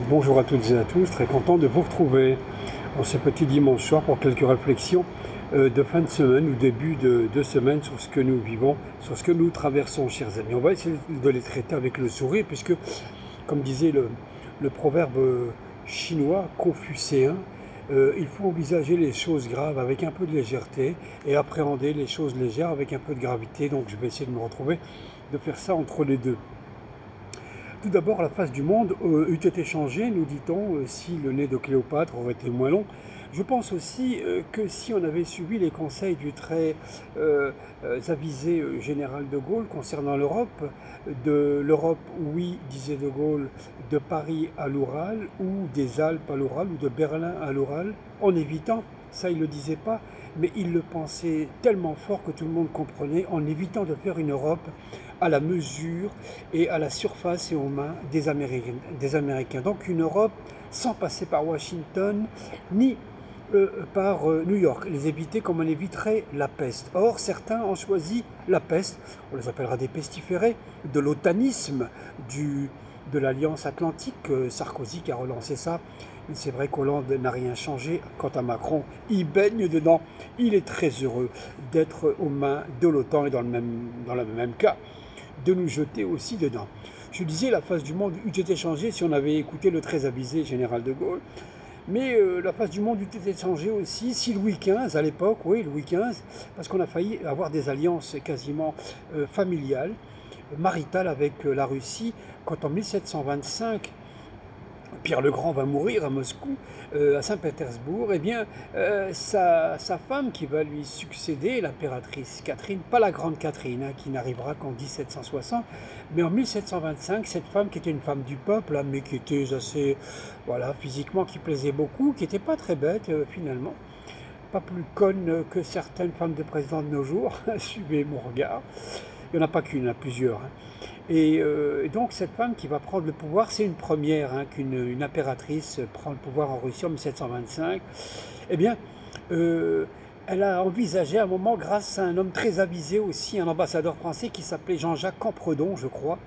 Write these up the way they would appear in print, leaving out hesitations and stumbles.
Bonjour à toutes et à tous, très content de vous retrouver en ce petit dimanche soir pour quelques réflexions de fin de semaine ou début de semaine sur ce que nous vivons, sur ce que nous traversons, chers amis. On va essayer de les traiter avec le sourire puisque, comme disait le proverbe chinois confucéen, il faut envisager les choses graves avec un peu de légèreté et appréhender les choses légères avec un peu de gravité. Donc je vais essayer de me retrouver, de faire ça entre les deux. Tout d'abord, la face du monde eût été changée, nous dit-on, si le nez de Cléopâtre aurait été moins long. Je pense aussi que si on avait suivi les conseils du très avisé général de Gaulle concernant l'Europe, de l'Europe, oui, disait de Gaulle, de Paris à l'Oural, ou des Alpes à l'Oural, ou de Berlin à l'Oural, en évitant, ça il ne le disait pas, mais il le pensait tellement fort que tout le monde comprenait, en évitant de faire une Europe à la mesure et à la surface et aux mains des Américains. Donc une Europe sans passer par Washington ni par New York, les éviter comme on éviterait la peste. Or, certains ont choisi la peste, on les appellera des pestiférés, de l'otanisme, de l'Alliance Atlantique, Sarkozy qui a relancé ça. C'est vrai qu'Hollande n'a rien changé. Quant à Macron, il baigne dedans. Il est très heureux d'être aux mains de l'OTAN et dans le même cas, de nous jeter aussi dedans. Je disais, la face du monde eût été changée si on avait écouté le très avisé général de Gaulle. Mais la face du monde eût été changée aussi si Louis XV, à l'époque, oui, Louis XV, parce qu'on a failli avoir des alliances quasiment familiales, maritales avec la Russie, quand en 1725, Pierre le Grand va mourir à Moscou, à Saint-Pétersbourg, eh bien, sa femme qui va lui succéder, l'impératrice Catherine, pas la grande Catherine, hein, qui n'arrivera qu'en 1760, mais en 1725, cette femme qui était une femme du peuple, hein, mais qui était assez, voilà, physiquement, qui plaisait beaucoup, qui n'était pas très bête, finalement, pas plus conne que certaines femmes de président de nos jours, suivez mon regard, il n'y en a pas qu'une, il y en a plusieurs, hein. Et donc cette femme qui va prendre le pouvoir, c'est une première hein, qu'une impératrice prend le pouvoir en Russie en 1725. Eh bien, elle a envisagé à un moment, grâce à un homme très avisé aussi, un ambassadeur français qui s'appelait Jean-Jacques Campredon, je crois,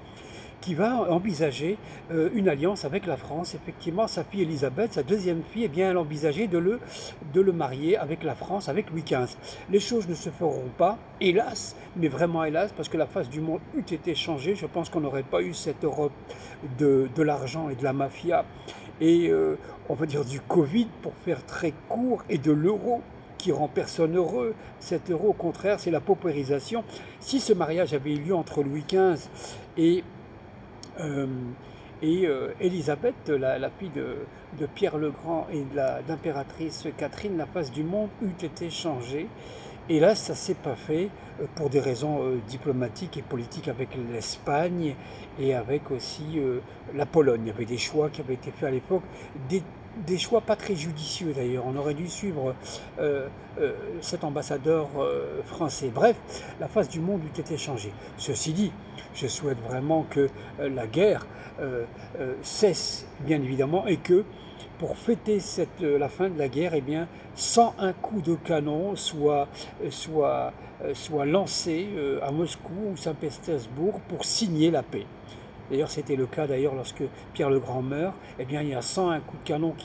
qui va envisager une alliance avec la France. Effectivement, sa fille Élisabeth, sa deuxième fille, eh bien, elle envisageait de le marier avec la France, avec Louis XV. Les choses ne se feront pas, hélas, mais vraiment hélas, parce que la face du monde eût été changée. Je pense qu'on n'aurait pas eu cette Europe de l'argent et de la mafia, et on va dire du Covid, pour faire très court, et de l'euro, qui rend personne heureux. Cet euro, au contraire, c'est la paupérisation. Si ce mariage avait eu lieu entre Louis XV et Élisabeth, la fille de Pierre le Grand et d'impératrice Catherine, la face du monde eût été changée. Et là, ça ne s'est pas fait pour des raisons diplomatiques et politiques avec l'Espagne et avec aussi la Pologne. Il y avait des choix qui avaient été faits à l'époque, des choix pas très judicieux d'ailleurs. On aurait dû suivre cet ambassadeur français. Bref, la face du monde eût été changée. Ceci dit, je souhaite vraiment que la guerre cesse, bien évidemment, et que pour fêter la fin de la guerre, eh bien, sans un coup de canon soit lancé à Moscou ou Saint-Pétersbourg pour signer la paix. D'ailleurs, c'était le cas d'ailleurs lorsque Pierre le Grand meurt. Eh bien, il y a 101 coups de canon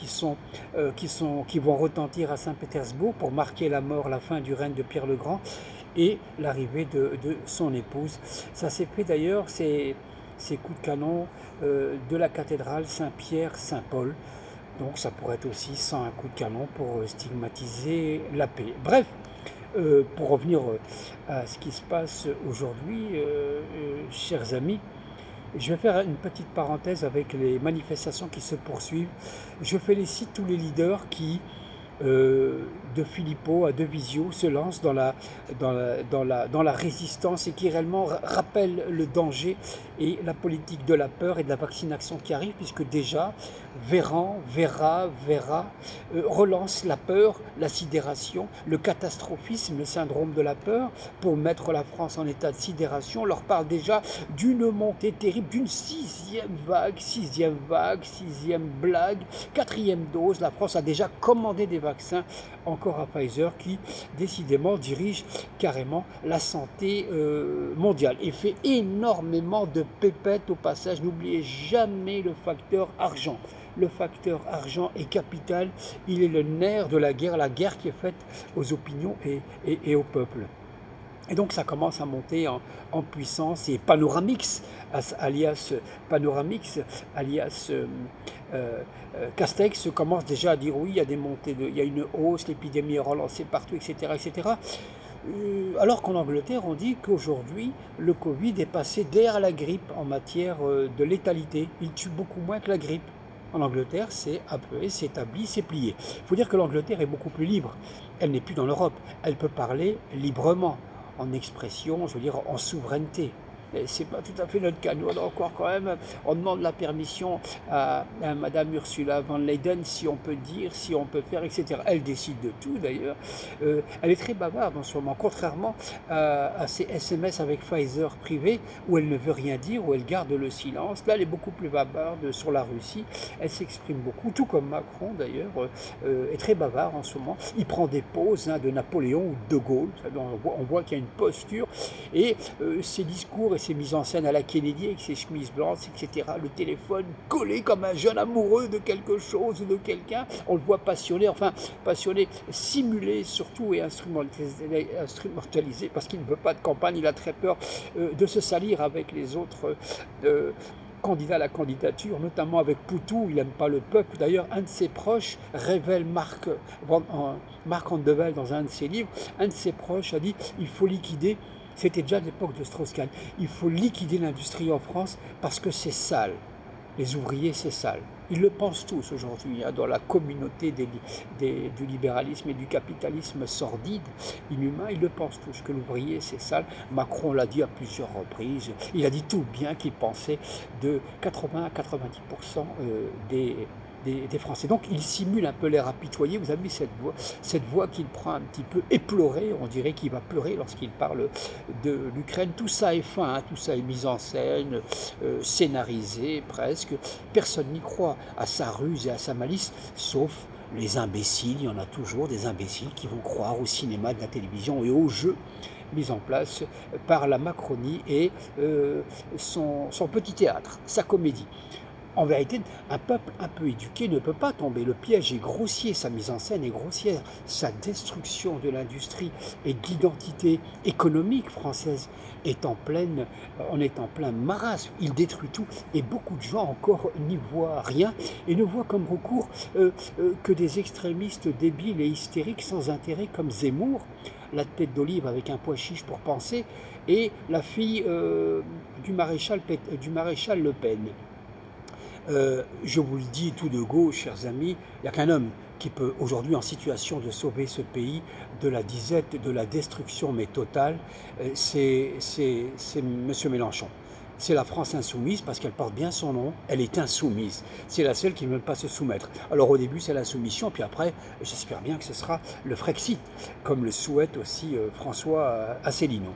qui vont retentir à Saint-Pétersbourg pour marquer la mort, la fin du règne de Pierre le Grand et l'arrivée de son épouse. Ça s'est fait d'ailleurs, ces coups de canon de la cathédrale Saint-Pierre-Saint-Paul. Donc ça pourrait être aussi 101 coups de canon pour stigmatiser la paix. Bref, pour revenir à ce qui se passe aujourd'hui, chers amis, je vais faire une petite parenthèse avec les manifestations qui se poursuivent. Je félicite tous les leaders qui, de Philippot à Devisio, se lancent dans la résistance et qui réellement rappellent le danger et la politique de la peur et de la vaccination qui arrive, puisque déjà Véran, Vera relance la peur, la sidération, le catastrophisme, le syndrome de la peur, pour mettre la France en état de sidération. On leur parle déjà d'une montée terrible, d'une sixième vague, sixième blague, quatrième dose. La France a déjà commandé des vaccins vaccin encore à Pfizer qui décidément dirige carrément la santé mondiale et fait énormément de pépettes au passage. N'oubliez jamais le facteur argent. Le facteur argent est capital, il est le nerf de la guerre qui est faite aux opinions et au peuple. Et donc ça commence à monter en puissance et Panoramix, alias Castex commence déjà à dire oui, il y a des montées, il y a une hausse, l'épidémie est relancée partout, etc. etc. Alors qu'en Angleterre, on dit qu'aujourd'hui, le Covid est passé derrière la grippe en matière de létalité. Il tue beaucoup moins que la grippe. En Angleterre, c'est appelé, c'est établi, c'est plié. Il faut dire que l'Angleterre est beaucoup plus libre. Elle n'est plus dans l'Europe. Elle peut parler librement, en expression, je veux dire, en souveraineté. C'est pas tout à fait notre cas. Nous, on a encore quand même, on demande la permission à Madame Ursula von Leyen, si on peut dire, si on peut faire, etc. Elle décide de tout d'ailleurs. Elle est très bavarde en ce moment, contrairement à ses SMS avec Pfizer privé, où elle ne veut rien dire, où elle garde le silence. Là, elle est beaucoup plus bavarde sur la Russie. Elle s'exprime beaucoup, tout comme Macron d'ailleurs, est très bavard en ce moment. Il prend des poses de Napoléon ou de Gaulle. On voit qu'il y a une posture et ses discours ses mises en scène à la Kennedy avec ses chemises blanches, etc. Le téléphone collé comme un jeune amoureux de quelque chose ou de quelqu'un. On le voit passionné, enfin passionné, simulé surtout et instrumentalisé parce qu'il ne veut pas de campagne, il a très peur de se salir avec les autres candidat à la candidature, notamment avec Poutou, il n'aime pas le peuple. D'ailleurs, un de ses proches révèle Marc Andevel dans un de ses livres, un de ses proches a dit il faut liquider. C'était déjà à l'époque de Strauss-Kahn. Il faut liquider l'industrie en France parce que c'est sale. Les ouvriers, c'est sale. Ils le pensent tous aujourd'hui, dans la communauté du libéralisme et du capitalisme sordide, inhumain. Ils le pensent tous, que l'ouvrier, c'est sale. Macron l'a dit à plusieurs reprises. Il a dit tout bien qu'il pensait de 80 à 90% des Français. Donc il simule un peu l'air apitoyé. Vous avez vu cette voix qu'il prend un petit peu éplorée, on dirait qu'il va pleurer lorsqu'il parle de l'Ukraine. Tout ça est fin, tout ça est mis en scène, scénarisé presque. Personne n'y croit à sa ruse et à sa malice, sauf les imbéciles. Il y en a toujours des imbéciles qui vont croire au cinéma, de la télévision et aux jeux mis en place par la Macronie et son petit théâtre, sa comédie. En vérité, un peuple un peu éduqué ne peut pas tomber. Le piège est grossier, sa mise en scène est grossière, sa destruction de l'industrie et de l'identité économique française on est en plein marasme. Il détruit tout et beaucoup de gens encore n'y voient rien et ne voient comme recours que des extrémistes débiles et hystériques sans intérêt comme Zemmour, la tête d'olive avec un pois chiche pour penser, et la fille du maréchal Le Pen. Je vous le dis tout de go, chers amis, il n'y a qu'un homme qui peut aujourd'hui en situation de sauver ce pays de la disette, de la destruction mais totale, c'est M. Mélenchon. C'est la France insoumise parce qu'elle porte bien son nom, elle est insoumise. C'est la seule qui ne veut pas se soumettre. Alors au début c'est la soumission, puis après j'espère bien que ce sera le Frexit, comme le souhaite aussi François Asselineau.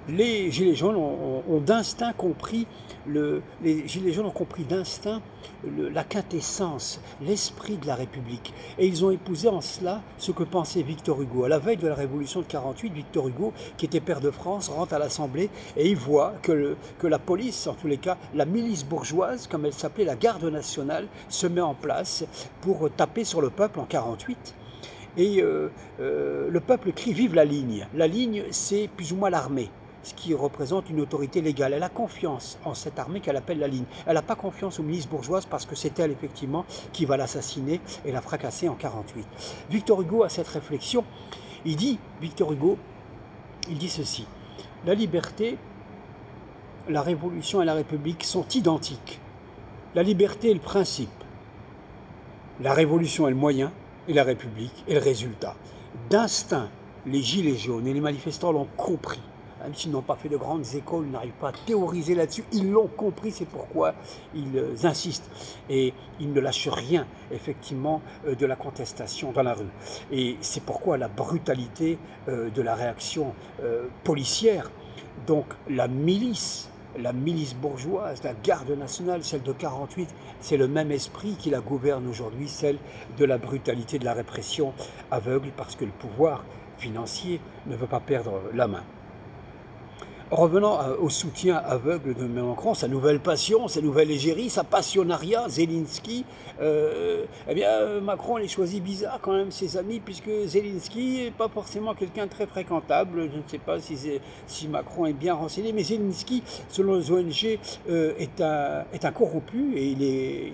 Les Gilets jaunes ont d'instinct compris, les Gilets jaunes ont compris d'instinct la quintessence, l'esprit de la République. Et ils ont épousé en cela ce que pensait Victor Hugo. À la veille de la Révolution de 48, Victor Hugo, qui était pair de France, rentre à l'Assemblée et il voit que la police, en tous les cas, la milice bourgeoise, comme elle s'appelait, la garde nationale, se met en place pour taper sur le peuple en 48. Et le peuple crie « Vive la ligne ». La ligne, c'est plus ou moins l'armée, ce qui représente une autorité légale. Elle a confiance en cette armée qu'elle appelle la ligne. Elle n'a pas confiance aux milices bourgeoises parce que c'est elle, effectivement, qui va l'assassiner et la fracasser en 48. Victor Hugo a cette réflexion. Victor Hugo, il dit ceci. La liberté, la révolution et la République sont identiques. La liberté est le principe. La révolution est le moyen et la République est le résultat. D'instinct, les Gilets jaunes et les manifestants l'ont compris. Même s'ils n'ont pas fait de grandes écoles, ils n'arrivent pas à théoriser là-dessus, ils l'ont compris, c'est pourquoi ils insistent. Et ils ne lâchent rien, effectivement, de la contestation dans la rue. Et c'est pourquoi la brutalité de la réaction policière, donc la milice la milice bourgeoise, la garde nationale, celle de 48, c'est le même esprit qui la gouverne aujourd'hui, celle de la brutalité, de la répression aveugle, parce que le pouvoir financier ne veut pas perdre la main. Revenant au soutien aveugle de Mélenchon, sa nouvelle passion, sa nouvelle égérie, sa passionnariat, Zelensky, eh bien Macron les choisit bizarre quand même ses amis, puisque Zelensky n'est pas forcément quelqu'un de très fréquentable. Je ne sais pas si Macron est bien renseigné, mais Zelensky, selon les ONG, est un corrompu, et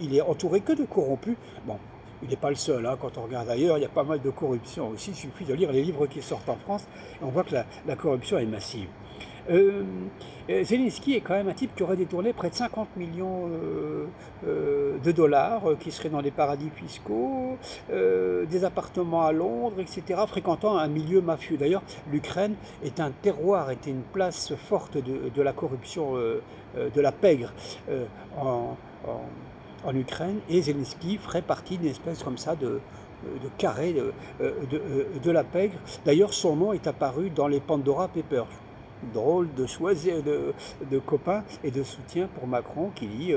il est entouré que de corrompus. Bon. Il n'est pas le seul, hein. Quand on regarde ailleurs, il y a pas mal de corruption aussi. Il suffit de lire les livres qui sortent en France, et on voit que la corruption est massive. Zelensky est quand même un type qui aurait détourné près de 50 millions de dollars qui seraient dans les paradis fiscaux, des appartements à Londres, etc., fréquentant un milieu mafieux. D'ailleurs, l'Ukraine est un terroir, était une place forte de la corruption, de la pègre en Ukraine, et Zelensky ferait partie d'une espèce comme ça de carré de la pègre. D'ailleurs, son nom est apparu dans les Pandora Papers. Drôle de choisir de copains et de soutien pour Macron qui dit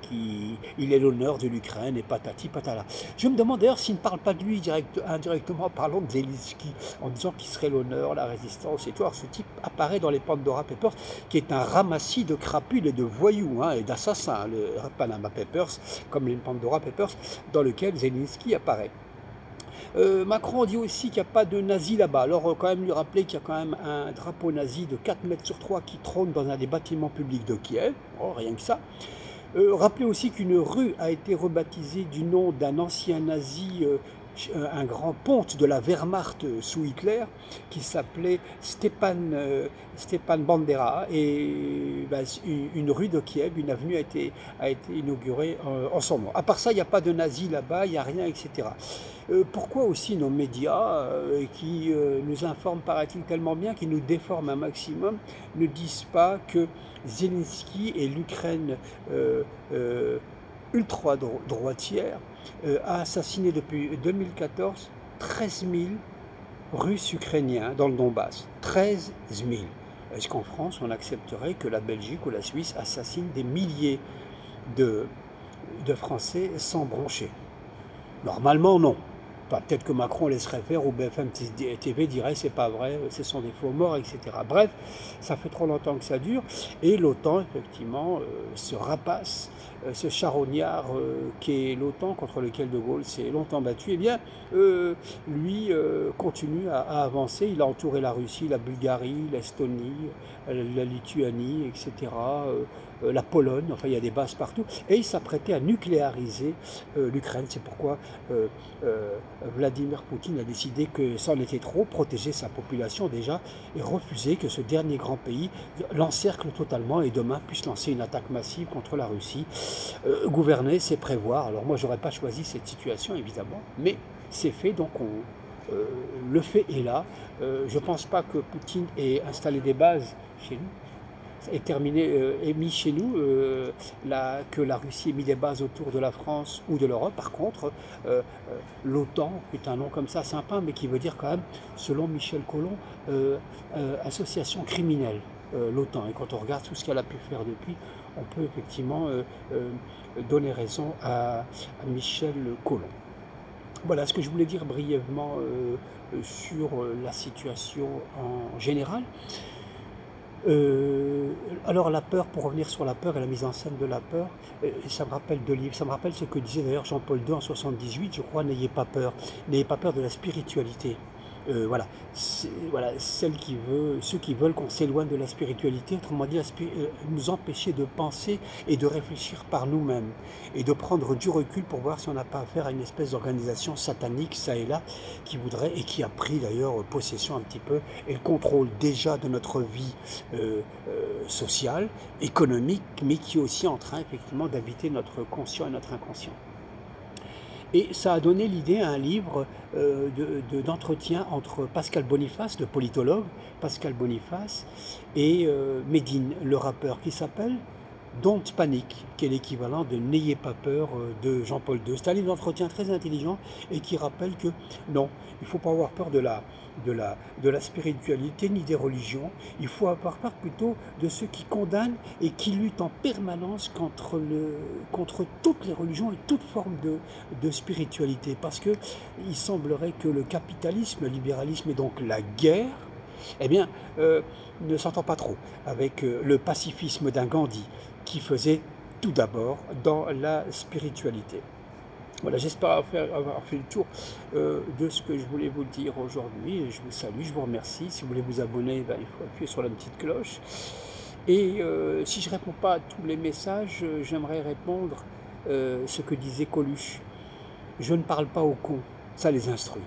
qu'il est l'honneur de l'Ukraine et patati patala. Je me demande d'ailleurs s'il ne parle pas de lui indirectement en parlant de Zelensky, en disant qu'il serait l'honneur, la résistance et tout. Alors ce type apparaît dans les Pandora Papers, qui est un ramassis de crapules et de voyous, hein, et d'assassins, le Panama Papers, comme les Pandora Papers, dans lequel Zelensky apparaît. Macron dit aussi qu'il n'y a pas de nazis là-bas. Alors, quand même lui rappeler qu'il y a quand même un drapeau nazi de 4 mètres sur 3 qui trône dans un des bâtiments publics de Kiev. Oh, rien que ça. Rappeler aussi qu'une rue a été rebaptisée du nom d'un ancien nazi, un grand ponte de la Wehrmacht sous Hitler, qui s'appelait Stepan Bandera, et ben, une rue de Kiev, une avenue a été inaugurée en son nom. À part ça, il n'y a pas de nazis là-bas, il n'y a rien, etc. Pourquoi aussi nos médias, qui nous informent, paraît-il, tellement bien, qui nous déforment un maximum, ne disent pas que Zelensky et l'Ukraine ultra-droitière a assassiné depuis 2014 13 000 Russes ukrainiens dans le Donbass. 13 000. Est-ce qu'en France, on accepterait que la Belgique ou la Suisse assassinent des milliers de Français sans broncher? Normalement, non. Peut-être que Macron laisserait faire, ou BFM TV dirait c'est pas vrai, ce sont des faux morts, etc. Bref, ça fait trop longtemps que ça dure, et l'OTAN, effectivement, ce rapace, ce charognard qui est l'OTAN, contre lequel De Gaulle s'est longtemps battu, eh bien, lui continue à avancer. Il a entouré la Russie, la Bulgarie, l'Estonie, la Lituanie, etc., la Pologne, enfin il y a des bases partout, et il s'apprêtait à nucléariser l'Ukraine. C'est pourquoi Vladimir Poutine a décidé que c'en était trop, protéger sa population déjà, et refuser que ce dernier grand pays l'encercle totalement et demain puisse lancer une attaque massive contre la Russie. Gouverner, c'est prévoir. Alors moi, j'aurais pas choisi cette situation, évidemment, mais c'est fait, donc le fait est là. Je pense pas que Poutine ait installé des bases chez nous, est mis chez nous, que la Russie ait mis des bases autour de la France ou de l'Europe. Par contre, l'OTAN est un nom comme ça sympa, mais qui veut dire quand même, selon Michel Collomb, association criminelle, l'OTAN. Et quand on regarde tout ce qu'elle a pu faire depuis, on peut effectivement donner raison à Michel Collomb. Voilà ce que je voulais dire brièvement sur la situation en général. Alors la peur, pour revenir sur la peur et la mise en scène de la peur, ça me rappelle deux livres, ça me rappelle ce que disait d'ailleurs Jean-Paul II en 78, je crois, n'ayez pas peur de la spiritualité. Voilà, ceux qui veulent qu'on s'éloigne de la spiritualité, autrement dit, nous empêcher de penser et de réfléchir par nous-mêmes, et de prendre du recul pour voir si on n'a pas affaire à une espèce d'organisation satanique, ça et là, qui voudrait, et qui a pris d'ailleurs possession un petit peu, et le contrôle déjà de notre vie sociale, économique, mais qui est aussi en train effectivement d'habiter notre conscient et notre inconscient. Et ça a donné l'idée à un livre d'entretien entre Pascal Boniface, le politologue, Pascal Boniface, et Medine, le rappeur, qui s'appelle Don't Panic, qui est l'équivalent de N'ayez pas peur de Jean-Paul II. C'est un livre d'entretien très intelligent et qui rappelle que non, il ne faut pas avoir peur de la spiritualité ni des religions. Il faut avoir peur plutôt de ceux qui condamnent et qui luttent en permanence contre toutes les religions et toute forme de spiritualité. Parce qu'il semblerait que le capitalisme, le libéralisme et donc la guerre, eh bien, ne s'entend pas trop avec le pacifisme d'un Gandhi qui faisait tout d'abord dans la spiritualité. Voilà, j'espère avoir fait le tour de ce que je voulais vous dire aujourd'hui. Je vous salue, je vous remercie. Si vous voulez vous abonner, il faut appuyer sur la petite cloche. Et si je ne réponds pas à tous les messages, j'aimerais répondre ce que disait Coluche. Je ne parle pas aux cons, ça les instruit.